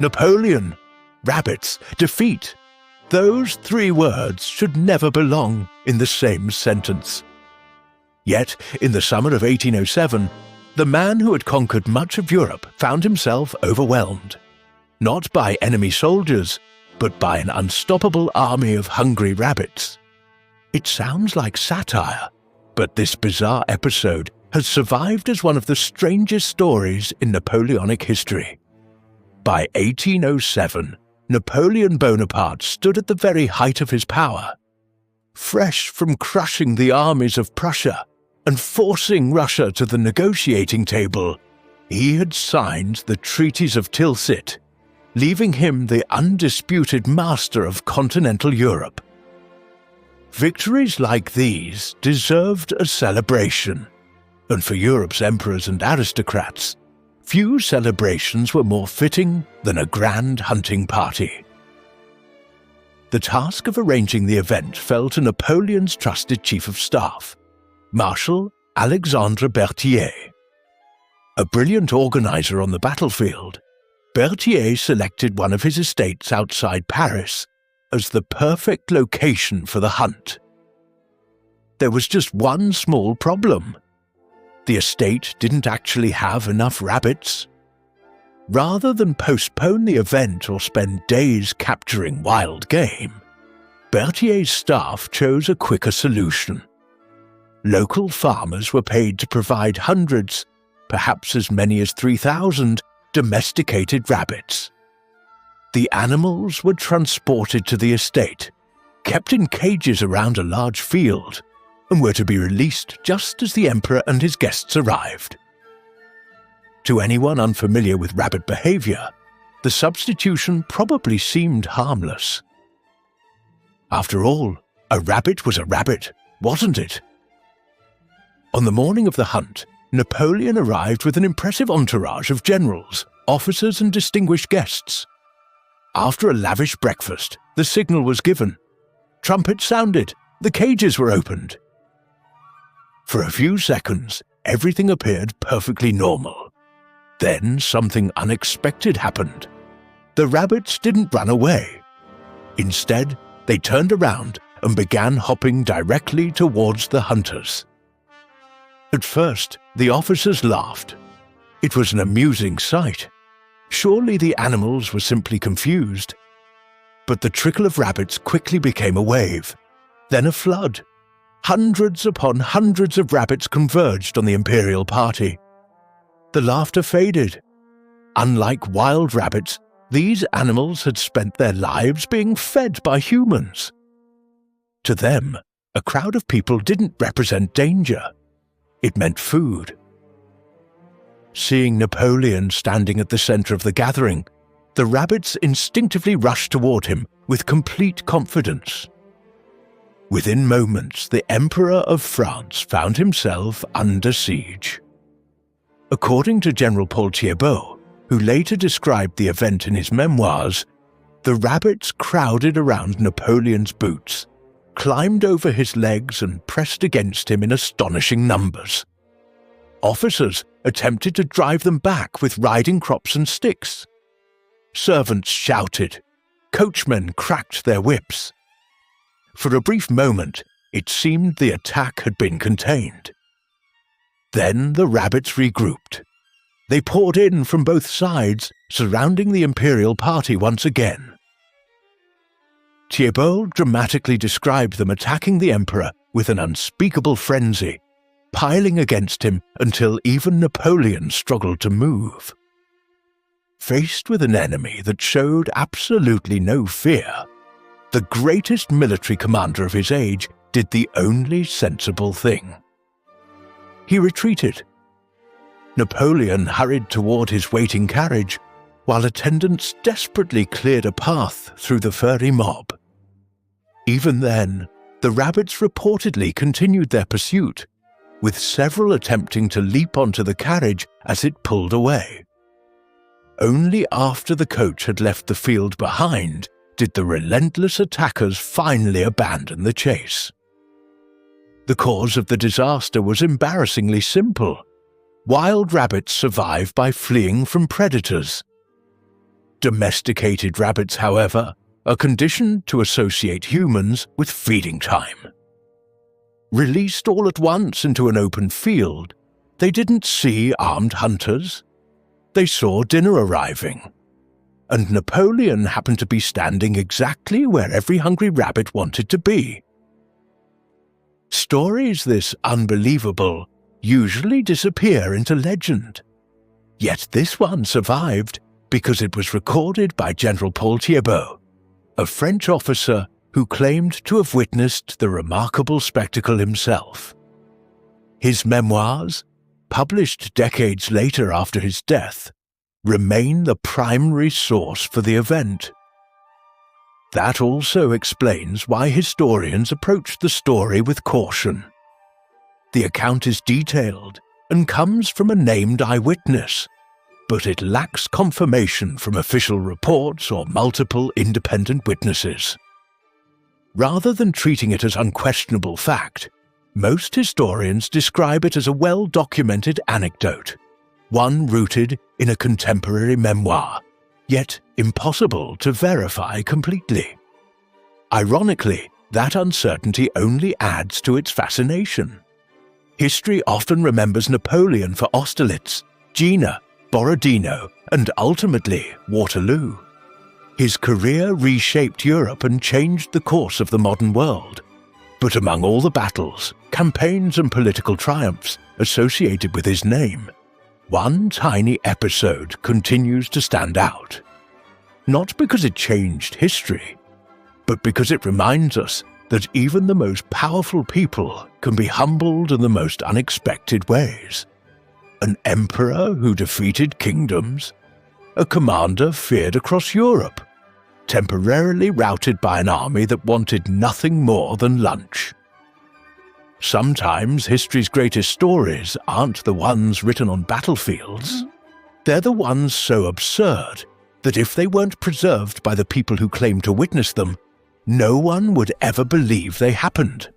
Napoleon, rabbits, defeat. Those three words should never belong in the same sentence. Yet, in the summer of 1807, the man who had conquered much of Europe found himself overwhelmed, not by enemy soldiers, but by an unstoppable army of hungry rabbits. It sounds like satire, but this bizarre episode has survived as one of the strangest stories in Napoleonic history. By 1807, Napoleon Bonaparte stood at the very height of his power. Fresh from crushing the armies of Prussia and forcing Russia to the negotiating table, he had signed the Treaties of Tilsit, leaving him the undisputed master of continental Europe. Victories like these deserved a celebration, and for Europe's emperors and aristocrats, few celebrations were more fitting than a grand hunting party. The task of arranging the event fell to Napoleon's trusted chief of staff, Marshal Alexandre Berthier. A brilliant organizer on the battlefield, Berthier selected one of his estates outside Paris as the perfect location for the hunt. There was just one small problem. The estate didn't actually have enough rabbits. Rather than postpone the event or spend days capturing wild game, Berthier's staff chose a quicker solution. Local farmers were paid to provide hundreds, perhaps as many as 3,000, domesticated rabbits. The animals were transported to the estate, kept in cages around a large field, and were to be released just as the emperor and his guests arrived. To anyone unfamiliar with rabbit behavior, the substitution probably seemed harmless. After all, a rabbit was a rabbit, wasn't it? On the morning of the hunt, Napoleon arrived with an impressive entourage of generals, officers, and distinguished guests. After a lavish breakfast, the signal was given. Trumpets sounded, the cages were opened. For a few seconds, everything appeared perfectly normal. Then something unexpected happened. The rabbits didn't run away. Instead, they turned around and began hopping directly towards the hunters. At first, the officers laughed. It was an amusing sight. Surely the animals were simply confused. But the trickle of rabbits quickly became a wave, then a flood. Hundreds upon hundreds of rabbits converged on the imperial party. The laughter faded. Unlike wild rabbits, these animals had spent their lives being fed by humans. To them, a crowd of people didn't represent danger. It meant food. Seeing Napoleon standing at the center of the gathering, the rabbits instinctively rushed toward him with complete confidence. Within moments, the Emperor of France found himself under siege. According to General Paul Thibaut, who later described the event in his memoirs, the rabbits crowded around Napoleon's boots, climbed over his legs and pressed against him in astonishing numbers. Officers attempted to drive them back with riding crops and sticks. Servants shouted. Coachmen cracked their whips. For a brief moment, it seemed the attack had been contained. Then the rabbits regrouped. They poured in from both sides, surrounding the imperial party once again. Thibaut dramatically described them attacking the emperor with an unspeakable frenzy, piling against him until even Napoleon struggled to move. Faced with an enemy that showed absolutely no fear, the greatest military commander of his age did the only sensible thing. He retreated. Napoleon hurried toward his waiting carriage, while attendants desperately cleared a path through the furry mob. Even then, the rabbits reportedly continued their pursuit, with several attempting to leap onto the carriage as it pulled away. Only after the coach had left the field behind did the relentless attackers finally abandon the chase. The cause of the disaster was embarrassingly simple. Wild rabbits survive by fleeing from predators. Domesticated rabbits, however, are conditioned to associate humans with feeding time. Released all at once into an open field, they didn't see armed hunters. They saw dinner arriving. And Napoleon happened to be standing exactly where every hungry rabbit wanted to be. Stories this unbelievable usually disappear into legend. Yet this one survived because it was recorded by General Paul Thibault, a French officer who claimed to have witnessed the remarkable spectacle himself. His memoirs, published decades later after his death, remain the primary source for the event. That also explains why historians approach the story with caution. The account is detailed and comes from a named eyewitness, but it lacks confirmation from official reports or multiple independent witnesses. Rather than treating it as unquestionable fact, most historians describe it as a well-documented anecdote, one rooted in a contemporary memoir, yet impossible to verify completely. Ironically, that uncertainty only adds to its fascination. History often remembers Napoleon for Austerlitz, Jena, Borodino, and ultimately Waterloo. His career reshaped Europe and changed the course of the modern world. But among all the battles, campaigns and political triumphs associated with his name, one tiny episode continues to stand out. Not because it changed history, but because it reminds us that even the most powerful people can be humbled in the most unexpected ways. An emperor who defeated kingdoms, a commander feared across Europe, temporarily routed by an army that wanted nothing more than lunch. Sometimes history's greatest stories aren't the ones written on battlefields. They're the ones so absurd that if they weren't preserved by the people who claim to witness them, no one would ever believe they happened.